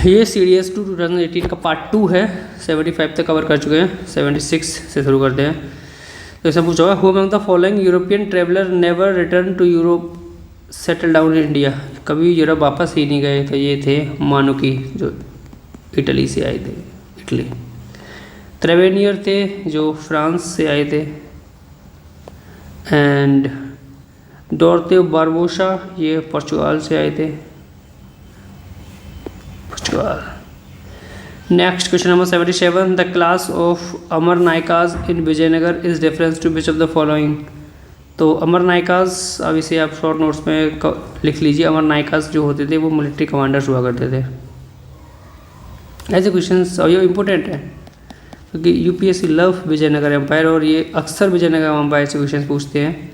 ये CDS 2 2018 का part 2 है। 75 तक कवर कर चुके हैं, 76 से शुरू करते हैं। तो ऐसा पूछा हुआ, who among the following European traveller never return to Europe settle down in India, कभी यूरोप वापस ही नहीं गए। तो ये थे मानुकी, जो इटली से आए थे, इटली। त्रेवेनियर थे जो फ्रांस से आए थे। एंड डोरते बारबोसा, ये पोर्चुगाल से आए थे, Portugal. Next question number 77, the class of Amar nayakas in Vijayanagar is reference to which of the following. तो अमर नायकाज, अब इसे आप शॉर्ट नोट्स में लिख लीजिए। अमर नायकाज जो होते थे वो मिलिट्री कमांडर्स हुआ करते थे। ऐसे क्वेश्चंस, और ये इम्पोर्टेंट है क्योंकि यूपीएससी लव विजयनगर एम्पायर, और ये अक्सर विजयनगर एम्पायर से क्वेश्चन पूछते हैं,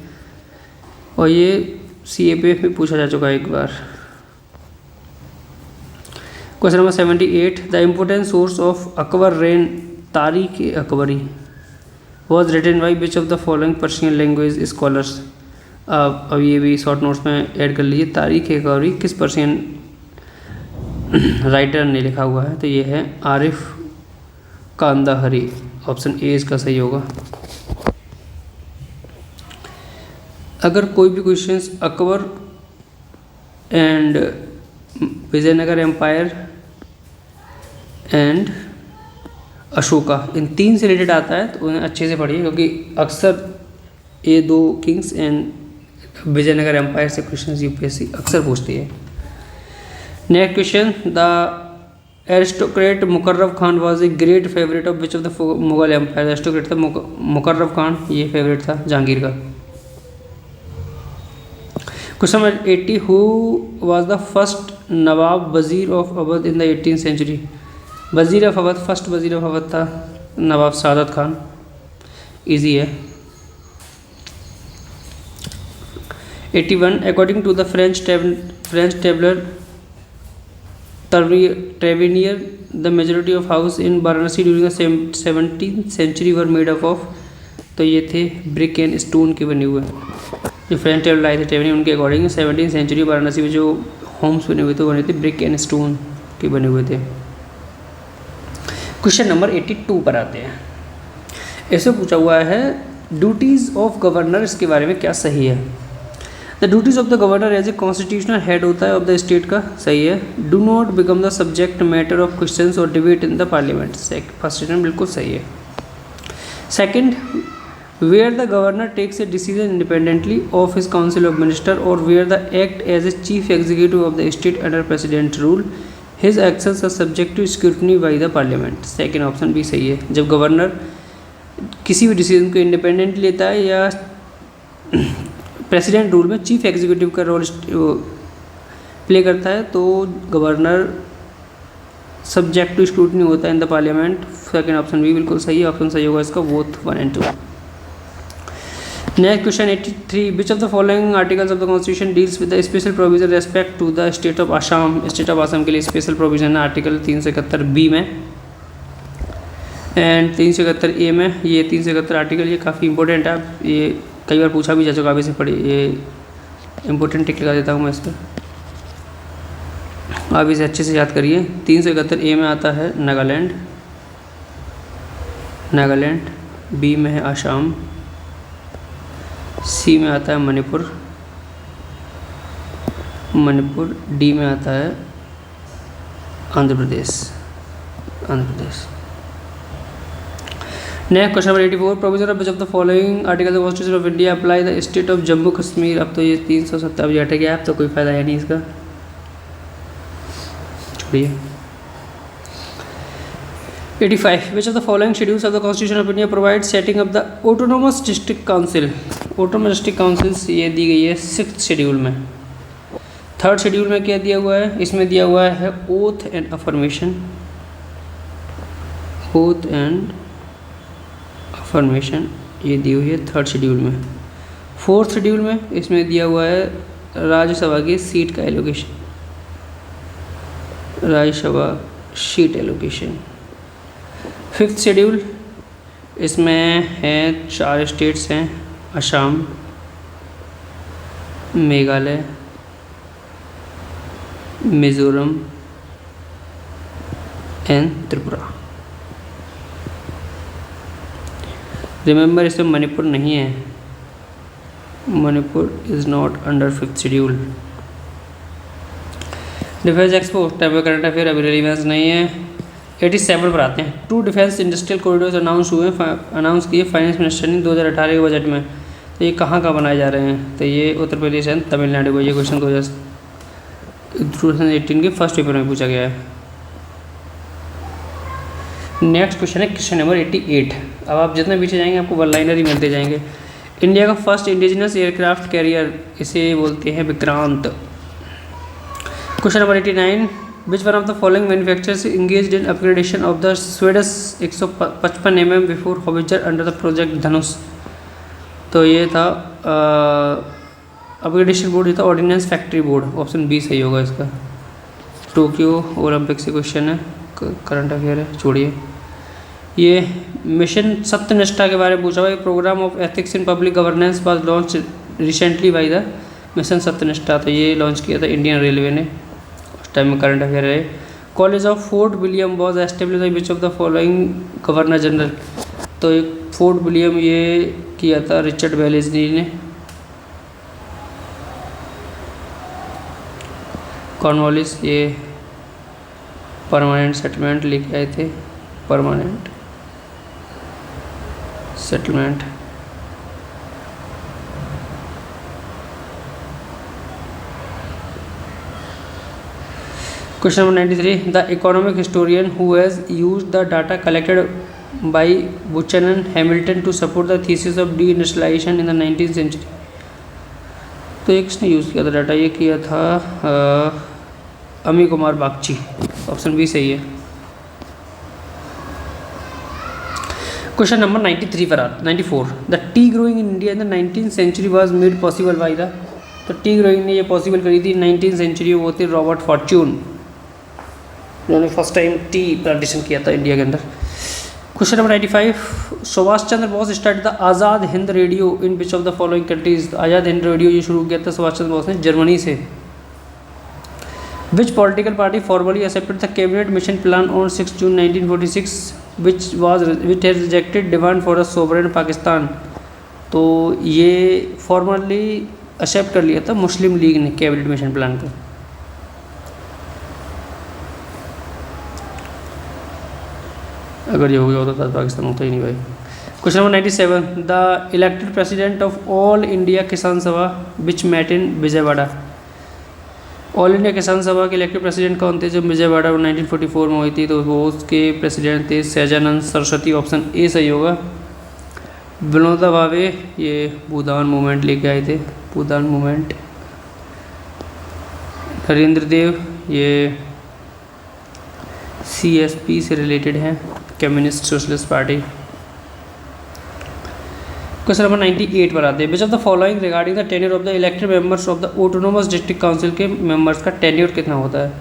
और ये CAPF में पूछा जा चुका है एक बार। Question number 78, the important source of Akbar reign Tarikh Akbari was written by which of the following Persian language scholars. अब ये भी शॉर्ट नोट्स में ऐड कर लीजिए। तारीख अकबरी किस पर्शियन राइटर ने लिखा हुआ है। तो ये है आरिफ कांदाहरी, ऑप्शन ए इसका सही होगा। अगर कोई भी questions Akbar and Vijayanagar empire and Ashoka, इन तीन से रिलेटेड आता है तो उन्हें अच्छे से पढ़िए, क्योंकि अक्सर ये दो किंग्स एंड विजयनगर एम्पायर से क्वेश्चंस यूपीएससी अक्सर पूछती है। Next question, the aristocrat Muqarrab Khan was a great favourite of which of the Mughal empire. Aristocrat था मुकर्रब खान, ये फेवरेट था जहांगीर का। Question number 80, who was the first Nawab Wazir of Awadh in the 18th century. Wazir of Awadh, first Wazir of Awadh था Nawab Saadat Khan. Easy है। 81, according to the French traveller Tavernier, the majority of house in Varanasi during the 17th century were made up of. तो ये थे brick and stone के बने हुए। जो French traveller आए थे ट्रेवेनियर, उनके अकॉर्डिंग 17th सेंचुरी वाराणसी में जो होम्स बने हुए थे बने थे ब्रिक एंड स्टोन के बने हुए थे। क्वेश्चन नंबर 82 पर आते हैं। ऐसे पूछा हुआ है, ड्यूटीज़ ऑफ गवर्नर, इसके बारे में क्या सही है। The duties of the governor as a constitutional head होता है ऑफ द स्टेट का, सही है। Do not become the subject matter of questions और debate in the parliament, first statement बिल्कुल सही है। Second, where the governor takes a decision independently of his council of minister और where the act as a chief executive of the state under president rule, his actions are subject to scrutiny by the parliament. Second option भी सही है। जब governor किसी भी decision को independent लेता है या प्रेसिडेंट रूल में चीफ एग्जीक्यूटिव का रोल प्ले करता है तो गवर्नर सब्जेक्ट टू स्क्रूटनी होता है in the parliament. Second option भी बिल्कुल सही है। ऑप्शन सही होगा इसका, both 1 and 2। Next question 83, which of the following articles of the constitution deals with the special provision respect to the state of Assam. State of Assam के लिए स्पेशल प्रोविजन है आर्टिकल 371B में एंड 371A में। ये 371 article ये काफ़ी important है, ये कई बार पूछा भी जा चुका, अभी से पढ़िए, ये इंपॉर्टेंट टिक लगा देता हूँ मैं इस पर, आप इसे अच्छे से याद करिए। 371A में आता है नागालैंड, बी में है आसाम, सी में आता है मणिपुर, डी में आता है Andhra Pradesh. Next question number 84, provision of which of the following article of constitution of India apply the state of Jammu Kashmir. अब तो ये 370 हट गया, अब तो कोई फायदा है नहीं इसका, छोड़िए। 85, विच of the following schedules of the constitution of India provide setting of the autonomous district council. Autonomous district councils ये दी गई है 6th शेड्यूल में। 3rd शेड्यूल में क्या दिया हुआ है, इसमें दिया हुआ है ओथ एंड अफर्मेशन, ये दी हुई है 3rd शेड्यूल में। 4th शेड्यूल में इसमें दिया हुआ है राज्यसभा की सीट का allocation, Rajya Sabha seat allocation. 5th schedule इसमें है 4 स्टेट्स हैं, असम, मेघालय, मिज़ोरम एंड त्रिपुरा। रिमेंबर इसमें मणिपुर नहीं है, Manipur is not under 5th schedule. Defence expo time पे करंट अफेयर अभी रिलीवेंस नहीं है। 87 पर आते हैं। 2 डिफेंस इंडस्ट्रियल कॉरिडोर्स अनाउंस किए फाइनेंस मिनिस्टर ने 2018 के बजट में। तो ये कहाँ बनाए जा रहे हैं? तो ये उत्तर प्रदेश एंड तमिलनाडु को। ये क्वेश्चन 2018 के फर्स्ट पेपर में पूछा गया है। नेक्स्ट क्वेश्चन है क्वेश्चन नंबर 88। अब आप जितना पीछे जाएंगे आपको वन लाइनर ही मिलते जाएंगे। इंडिया का फर्स्ट इंडिजिनस एयरक्राफ्ट कैरियर, इसे बोलते हैं Vikrant. Question number 89। Which one of the following manufacturers engaged in upgradation of the Swedish 155 mm Bofors howitzer under the project Dhanush? तो ये था अपग्रेडेशन बोर्ड, ये था ordnance factory board. Option B सही होगा इसका। टोक्यो ओलंपिक से क्वेश्चन है, करंट अफेयर है, छोड़िए। ये मिशन सत्यनिष्ठा के बारे में पूछा हुआ है। Programme of ethics in public governance was launch recently by the mission Satyanishtha. तो ये लॉन्च किया था इंडियन रेलवे ने। उस टाइम में करंट अफेयर है। College of Fort William was establish by which of the following governor general? तो एक फोर्ट विलियम ये किया था रिचर्ड वेलेस्ली ने। कॉर्नवालिस ये परमानेंट सेटलमेंट लेके आए थे, permanent settlement. Question number 93। The economic historian who has used the data collected by Buchanan Hamilton to support the thesis of deindustrialisation in the 19th century? तो एक किसने use किया था data? ये किया था अमी कुमार बागची। ऑप्शन बी सही है। क्वेश्चन नंबर 93 पर 94। The tea growing in India in the 19th century was made possible by the? तो टी ग्रोइंग ने ये पॉसिबल करी थी 19th सेंचुरी। वो थे रॉबर्ट फॉर्च्यून, उन्होंने फर्स्ट टाइम टी प्लांटेशन किया था इंडिया के अंदर। Question number 95। Subhash Chandra Bose start the Azad Hind radio in which of the following countries? Azad Hind radio ये शुरू किया था सुभाष चंद्र बोस ने जर्मनी से। विच political party formally accepted the cabinet mission plan on 6 June 1946 which has rejected demand for a sovereign Pakistan? तो ये फॉर्मली एक्सेप्ट कर लिया था मुस्लिम लीग ने कैबिनेट मिशन प्लान को। अगर ये हो गया होता तो पाकिस्तान होता ही नहीं भाई। Question number 97। The elected president of All India Kisan Sabha which met in Vijayawada? All India Kisan Sabha के इलेक्टेड प्रेसिडेंट कौन थे जो विजयवाड़ा 1944 में हुई थी? तो वो उसके प्रेसिडेंट थे सहजानंद सरस्वती। ऑप्शन ए सही होगा। विनोबा भावे ये भूदान मूवमेंट लेके आए थे, भूदान मूवमेंट। नरेंद्र देव ये CSP से रिलेटेड हैं, communist socialist party. Question number 98 पर आते हैं। Which of the following regarding the tenure of the elected members of the autonomous district council के मेंबर्स का टेन्योर कितना होता है?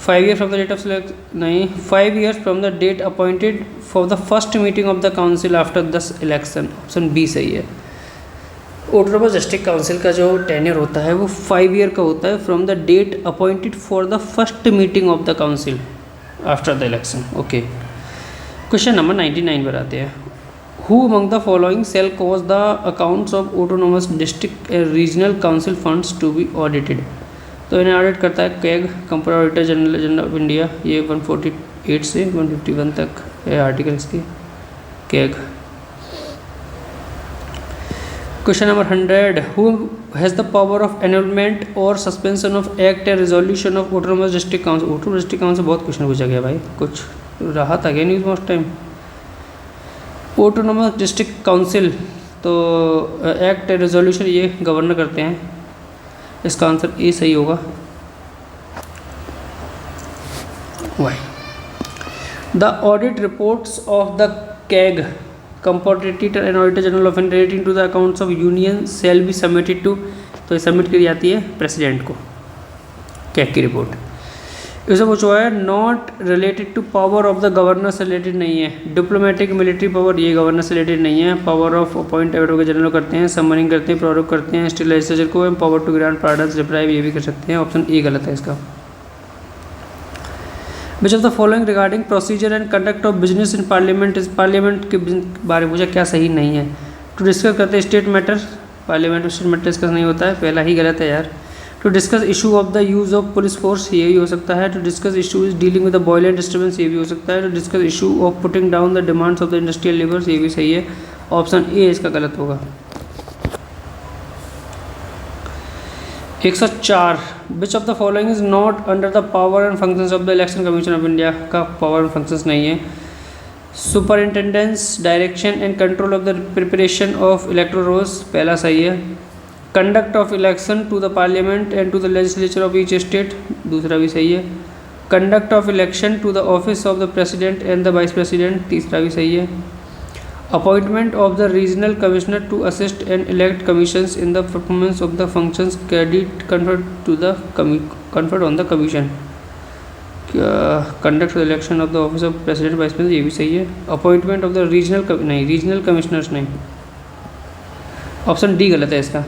5 year from the date of नहीं 5 years from the date appointed for the first meeting of the council after the election. Option B सही है। Autonomous district council का जो टेन्योर होता है वो 5 ईयर का होता है from the date appointed for the first meeting of the council after the election. Okay. Question number 99 पर आते हैं। Who among the following shall cause the accounts of autonomous district regional council funds to be audited? तो इन्हें audit करता है CAG, company auditor general of India. ये 148 से 151 तक है आर्टिकल इसके, CAG. Question number 100। Who has the power of enrolment और suspension of act and resolution of autonomous district council? Autonomous district council बहुत क्वेश्चन पूछा गया भाई, कुछ रहा था क्या news most time. Autonomous district council तो एक्ट रेजोल्यूशन ये गवर्नर करते हैं। इसका आंसर ए सही होगा। Why the audit reports of the CAG comptroller and auditor general of India relating to the accounts of union shall be submitted to? तो ये submit की जाती है प्रेसिडेंट को, कैग की रिपोर्ट। इसे पूछा है not related to power of the governor से रिलेटेड नहीं है। डिप्लोमेटिक मिलिट्री पावर ये गवर्नर से रिलेटेड नहीं है। Power of appoint advocate general करते हैं, समनिंग करते हैं, प्रोरोग करते हैं स्टेट लेजिस्लेचर को। Power to grant pardons reprieve ये भी कर सकते हैं। ऑप्शन ए गलत है इसका। विच of the following regarding procedure and conduct of business in parliament, इस पार्लियामेंट के बारे में पूछा क्या सही नहीं है। टू डिस्कस करते हैं स्टेट मैटर, पार्लियामेंट में स्टेट मैटर डिस्कस नहीं होता है, पहला ही गलत है यार। To discuss issue of the use of police force, ये भी हो सकता है। To discuss issues dealing with the violent disturbance, ये भी हो सकता है। To discuss issue of putting down the demands of the industrial labours, ये भी सही है। ऑप्शन ए इसका गलत होगा। 104 which of the following is not under the power and functions of the election commission of India, का power and functions नहीं है। Superintendence direction and control of the preparation of electoral rolls, पहला सही है। Conduct of election to the parliament and to the legislature of each state, दूसरा भी सही है। Conduct of election to the office of the president and the vice president, तीसरा भी सही है। Appointment of the regional commissioner to assist and elect commissions in the performance of the functions credit conferred on the commission. Conduct the election of the office of president vice president, ये भी सही है। Appointment of the regional commissioners नहीं, option D गलत है इसका,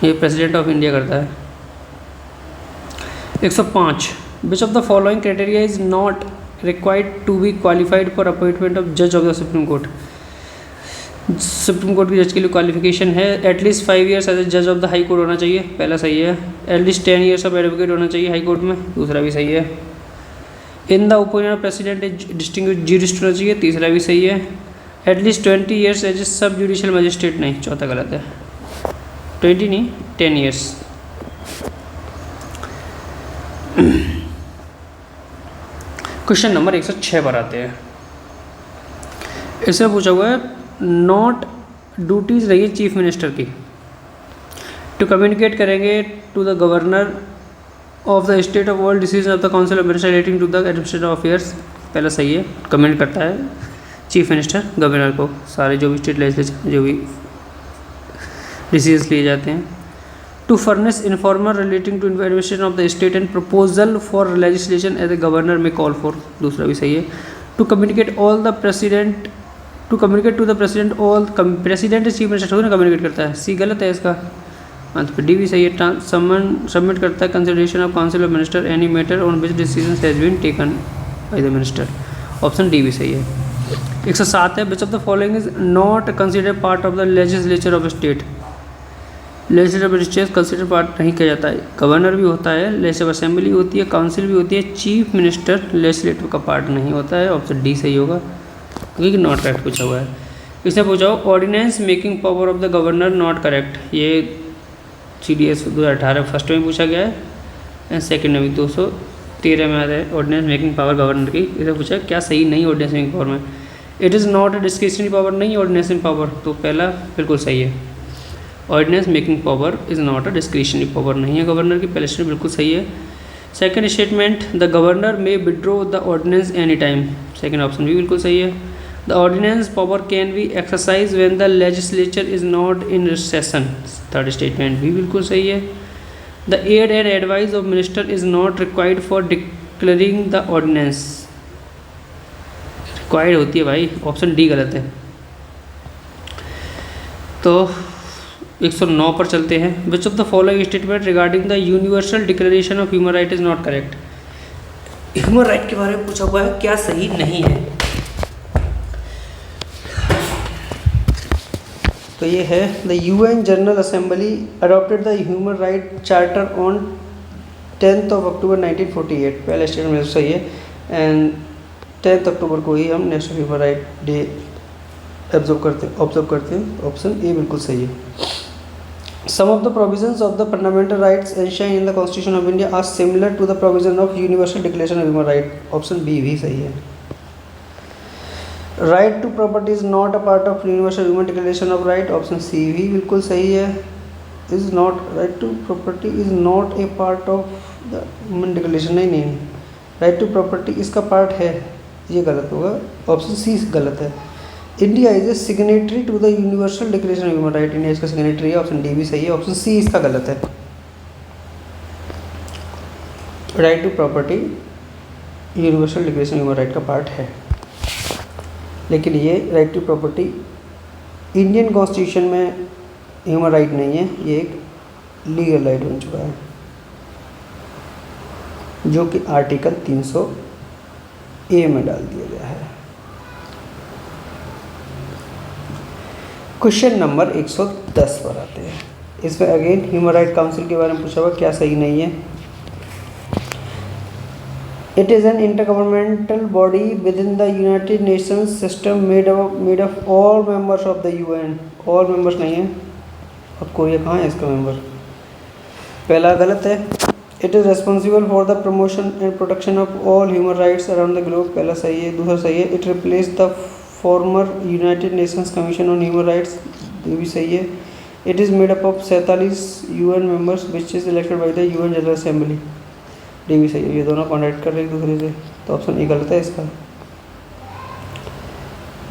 ये president of India करता है। 105 which of the following criteria is not required to be qualified for appointment of जज of the supreme court. Supreme court की जज के लिए क्वालिफिकेशन है एटलीस्ट 5 ईयर्स एज ए जज ऑफ द हाई कोर्ट होना चाहिए, पहला सही है। एटलीस्ट 10 ईयर्स ऑफ एडवोकेट होना चाहिए हाई कोर्ट में, दूसरा भी सही है। In the opinion of president as distinguished jurist होना चाहिए, तीसरा भी सही है। एटलीस्ट 20 ईयर्स एज ए सब जुडिशियल मजिस्ट्रेट नहीं, चौथा गलत है। 20 नहीं 10 ईयर्स। क्वेश्चन नंबर 106 पर आते हैं। इसमें पूछा हुआ है नॉट ड्यूटीज रही चीफ मिनिस्टर की टू कम्युनिकेट करेंगे to the governor of the state of all decision of the council of minister relating to the administrative affairs, पहला सही है। कम्युनिकेट करता है चीफ मिनिस्टर गवर्नर को सारे जो भी स्टेट लेजिस्लेचर जो भी डिसीजंस लिए जाते हैं। To furnish informer relating to administration of the state and proposal for legislation as a governor may call for, दूसरा भी सही है। To communicate all the president to communicate to the president all president chief minister ना communicate करता है, सी गलत है इसका। तो डी भी सही है। सबमिट करता है consideration of council of minister any matter on which decision has been taken by the minister, option D भी सही है। 107 है which of the following is not consider part of the legislature of state. Legislative magistrate consider part नहीं किया जाता है। Governor भी होता है, लेजिस्लेटिव असेंबली होती है, काउंसिल भी होती है, चीफ मिनिस्टर लेजिस्लेटिव का पार्ट नहीं होता है, ऑप्शन डी सही होगा क्योंकि नॉट करेक्ट पूछा हुआ है। इसने पूछा हो ordinance making power of the governor not correct, ये CDS 2018 फर्स्ट में पूछा गया है एंड सेकेंड में भी 213 में आता है ऑर्डिनेंस मेकिंग पावर गवर्नर की। इसे पूछा क्या सही नहीं ऑर्डिनेंस मेकिंग पावर में। It is not a discretionary power नहीं ऑर्डिनेंस मेकिंग पावर, तो पहला बिल्कुल सही है। Ordinance making power is not a discretionary power नहीं है गवर्नर की, पहले स्टेटमेंट बिल्कुल सही है। Second statement the governor may withdraw the ordinance any time, second option भी बिल्कुल सही है। The ordinance power can be exercise when the legislature is not in session, third statement भी बिल्कुल सही है। The aid and advice of minister is not required for declaring the ordinance, required होती है भाई, ऑप्शन डी गलत है। तो 109 पर चलते हैं। Which of the following statement regarding the universal declaration of human right is not correct. Human right के बारे में पूछा हुआ है क्या सही नहीं है। तो ये है the UN general assembly adopted the human right charter on 10th of October 1948, पहला स्टेटमेंट सही है एंड 10th अक्टूबर को ही हम national human right day observe करते हैं, ऑप्शन ए बिल्कुल सही है। Some of the provisions of the fundamental rights enshrined in the Constitution of India are similar to the provision of Universal Declaration of Human Rights, option B भी सही है। Right to property is not a part of universal human declaration of right, option C भी बिल्कुल सही है। Is not right to property is not a part of the human declaration, नहीं right to property इसका part है, ये गलत होगा, ऑप्शन सी गलत है। India is a signatory to the universal declaration of human right, India इसका signatory है, ऑप्शन डी भी सही है, ऑप्शन सी इसका गलत है। Right to property universal declaration of human right का पार्ट है, लेकिन ये right to property Indian constitution में ह्यूमन राइट नहीं है, ये एक लीगल राइट बन चुका है। जो कि आर्टिकल 300A में डाल दिया गया है। क्वेश्चन नंबर 110 पर आते हैं। इसमें अगेन ह्यूमन राइट काउंसिल के बारे में पूछा हुआ, क्या सही नहीं है। It is an intergovernmental body with in the United Nations system made of all members of the UN। All members नहीं है, अब कोरिया कहाँ है इसका मेंबर। पहला गलत है। It is responsible for the promotion and protection of all human rights around the globe, पहला सही है। दूसरा सही है। It replace the former United Nations commission on human rights, ये भी सही है। It is made up of 47 UN members which is elected by the UN general assembly, ये भी सही है। ये दोनों कॉन्ट्रैक्ट कर रहे हैं एक दूसरे से, तो ऑप्शन ए गलत है इसका।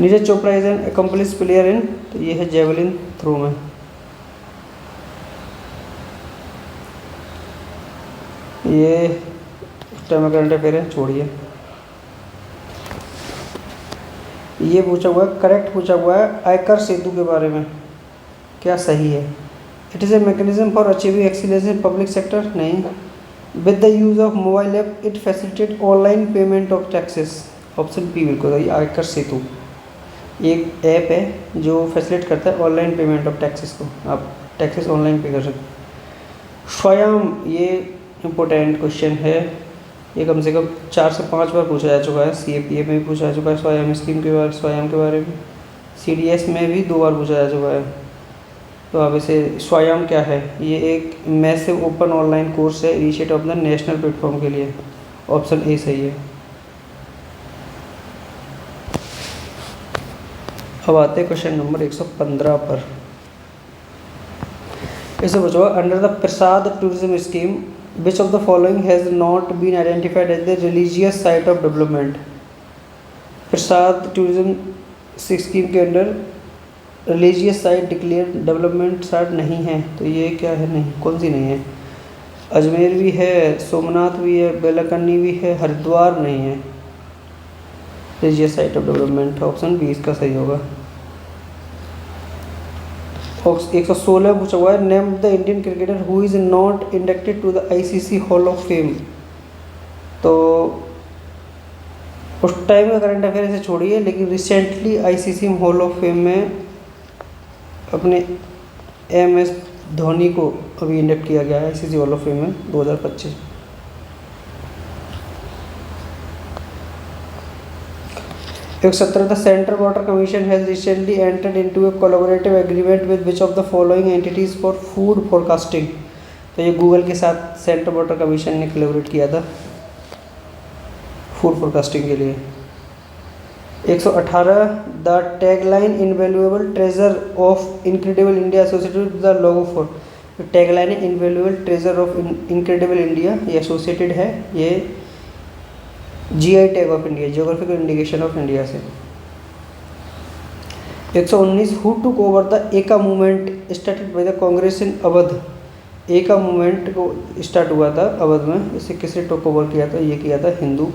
Neeraj Chopra is an accomplish player in, तो ये है जेवलिन थ्रो में। ये टाइम करंट अफेयर है, छोड़िए। ये पूछा हुआ है, करेक्ट पूछा हुआ है आयकर सेतु के बारे में, क्या सही है। It is a mechanism for achieving excellence in public sector, नहीं। With the use of mobile app it facilitate online payment of taxes, option B बिल्कुल सही। आयकर सेतु एक ऐप है जो फैसिलिटेट करता है ऑनलाइन पेमेंट ऑफ टैक्सेस को, आप टैक्सेस ऑनलाइन पे कर सकते। स्वयं, ये इम्पोर्टेंट क्वेश्चन है, ये कम से कम 4 से 5 बार पूछा जा चुका है। CAPA में भी पूछा जा चुका है स्वयं स्कीम के बारे, स्वयं के बारे में। CDS में भी 2 बार पूछा जा चुका है। तो अब इसे स्वयं क्या है, ये एक मैसिव ओपन ऑनलाइन कोर्स है initiate of the national platform के लिए, ऑप्शन ए सही है। अब आते हैं क्वेश्चन नंबर 115 पर। इसे पूछा under the Prasad tourism scheme which of the following has not been identified as the religious site of development. Prasad tourism scheme के under religious site declare development site नहीं है, तो ये क्या है, नहीं, कौन सी नहीं है। अजमेर भी है, सोमनाथ भी है, बेलाकन्नी भी है, हरिद्वार नहीं है religious site of development, option B इसका सही होगा। 116 पूछा हुआ है, name the Indian cricketer who is not inducted to the ICC hall of fame. तो उस टाइम का करंट अफेयर से छोड़िए, लेकिन recently ICC hall of fame में अपने MS धोनी को अभी इंडक्ट किया गया है ICC हॉल ऑफ फेम में 2025। एक 17 the central water commission has recently entered into a collaborative agreement with which of the following entities for flood forecasting. तो ये गूगल के साथ सेंट्रल वाटर कमीशन ने कोलैबोरेट किया था फूड फोरकास्टिंग के लिए। 118 the tagline invaluable treasure of Incredible India associated with the logo for. Tagline है invaluable treasure of Incredible India, ये एसोसिएटेड है ये GI tag of India, geographical indication of India से। 119 who took over the Eka movement started by the Congress in Awadh. Eka movement को start हुआ था अवध में, इसे किसने टुक ओवर किया था, ये किया था हिंदू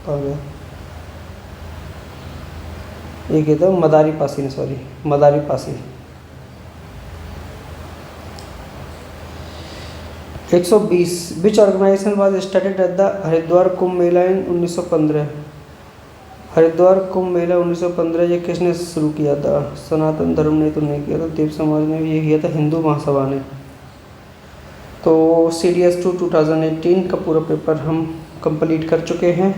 आ गया, ये किया था मदारी पासी ने, sorry Madari Pasi. 120 which organisation was started at the Haridwar Kumbh Mela in 1915। Haridwar Kumbh Mela 1915 ये किसने शुरू किया था, सनातन धर्म ने तो नहीं किया था, देव समाज ने भी ये किया था, हिंदू महासभा ने। तो CDS2 2018 का पूरा पेपर हम कंप्लीट कर चुके हैं।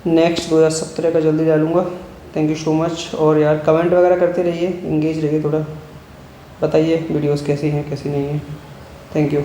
नेक्स्ट 2017 का जल्दी डालूंगा। Thank you so much. और यार कमेंट वगैरह करते रहिए, इंगेज रहिए, थोड़ा बताइए वीडियोस कैसी हैं कैसी नहीं हैं। Thank you.